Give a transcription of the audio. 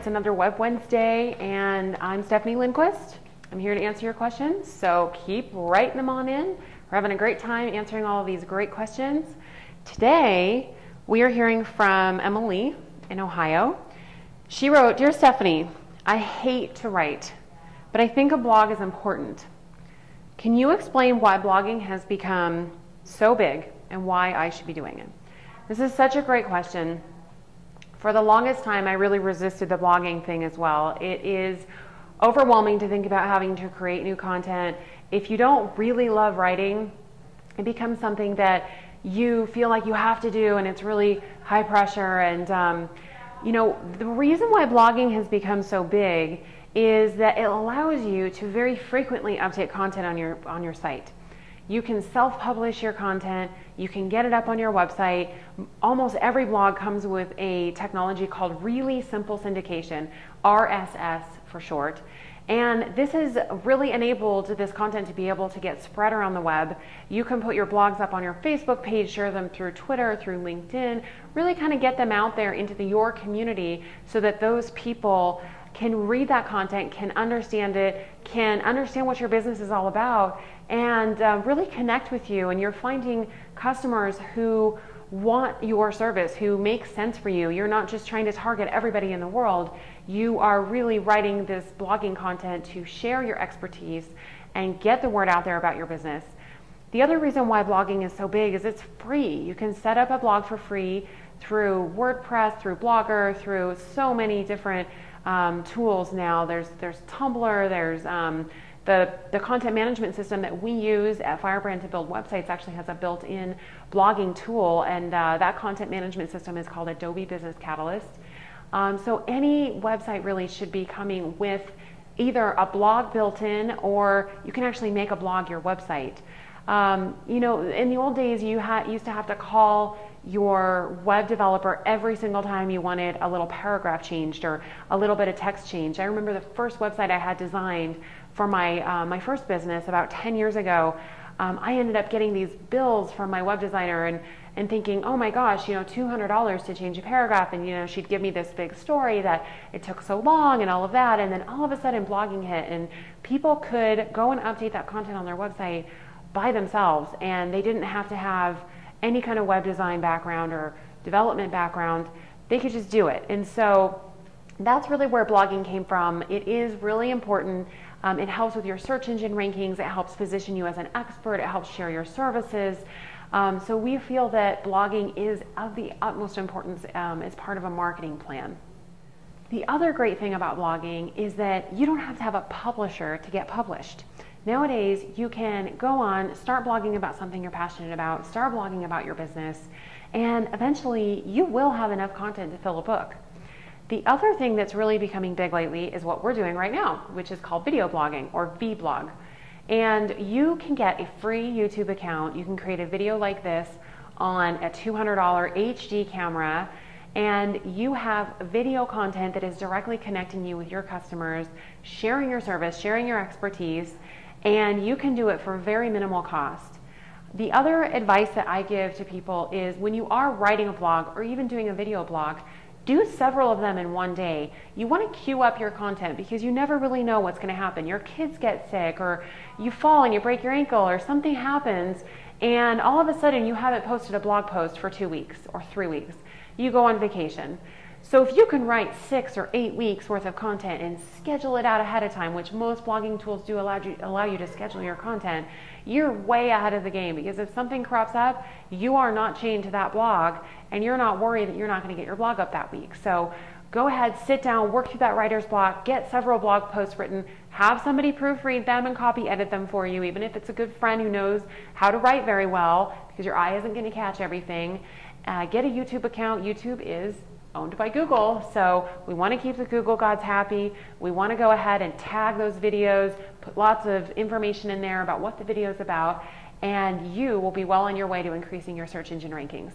It's another Web Wednesday, and I'm Stephanie Lindquist. I'm here to answer your questions, so keep writing them on in. We're having a great time answering all of these great questions. Today, we are hearing from Emily in Ohio. She wrote, "Dear Stephanie, I hate to write, but I think a blog is important. Can you explain why blogging has become so big and why I should be doing it?" This is such a great question. For the longest time, I really resisted the blogging thing as well. It is overwhelming to think about having to create new content. If you don't really love writing, it becomes something that you feel like you have to do, and it's really high pressure. And the reason why blogging has become so big is that it allows you to very frequently update content on your site. You can self-publish your content, you can get it up on your website. Almost every blog comes with a technology called Really Simple Syndication, RSS for short. And this has really enabled this content to be able to get spread around the web. You can put your blogs up on your Facebook page, share them through Twitter, through LinkedIn, really kind of get them out there into your community so that those people can read that content, can understand it, can understand what your business is all about, and really connect with you. And you're finding customers who want your service, who make sense for you. You're not just trying to target everybody in the world. You are really writing this blogging content to share your expertise and get the word out there about your business. The other reason why blogging is so big is it's free. You can set up a blog for free through WordPress, through Blogger, through so many different tools now. There's Tumblr, there's the content management system that we use at Firebrand to build websites actually has a built-in blogging tool, and that content management system is called Adobe Business Catalyst. So any website really should be coming with either a blog built in, or you can actually make a blog your website. In the old days, you used to have to call your web developer every single time you wanted a little paragraph changed or a little bit of text changed. I remember the first website I had designed for my first business about 10 years ago. I ended up getting these bills from my web designer and thinking, oh my gosh, $200 to change a paragraph, and she'd give me this big story that it took so long and all of that, and then all of a sudden blogging hit, and people could go and update that content on their website by themselves, and they didn't have to have any kind of web design background or development background. They could just do it. And so that's really where blogging came from. It is really important. It helps with your search engine rankings. It helps position you as an expert. It helps share your services. So we feel that blogging is of the utmost importance as part of a marketing plan. The other great thing about blogging is that you don't have to have a publisher to get published. Nowadays, you can go on, start blogging about something you're passionate about, start blogging about your business, and eventually you will have enough content to fill a book. The other thing that's really becoming big lately is what we're doing right now, which is called video blogging, or vblog. And you can get a free YouTube account. You can create a video like this on a $200 HD camera, and you have video content that is directly connecting you with your customers, sharing your service, sharing your expertise, and you can do it for very minimal cost. The other advice that I give to people is when you are writing a blog or even doing a video blog, do several of them in one day. You want to queue up your content because you never really know what's going to happen. Your kids get sick, or you fall and you break your ankle, or something happens, and all of a sudden you haven't posted a blog post for 2 weeks or 3 weeks. You go on vacation. So if you can write 6 or 8 weeks worth of content and schedule it out ahead of time, which most blogging tools do allow you to schedule your content, you're way ahead of the game, because if something crops up, you are not chained to that blog, and you're not worried that you're not going to get your blog up that week. So go ahead, sit down, work through that writer's block, get several blog posts written, have somebody proofread them and copy edit them for you, even if it's a good friend who knows how to write very well, because your eye isn't going to catch everything. Get a YouTube account. YouTube is owned by Google, so we want to keep the Google gods happy. We want to go ahead and tag those videos, put lots of information in there about what the video is about, and you will be well on your way to increasing your search engine rankings.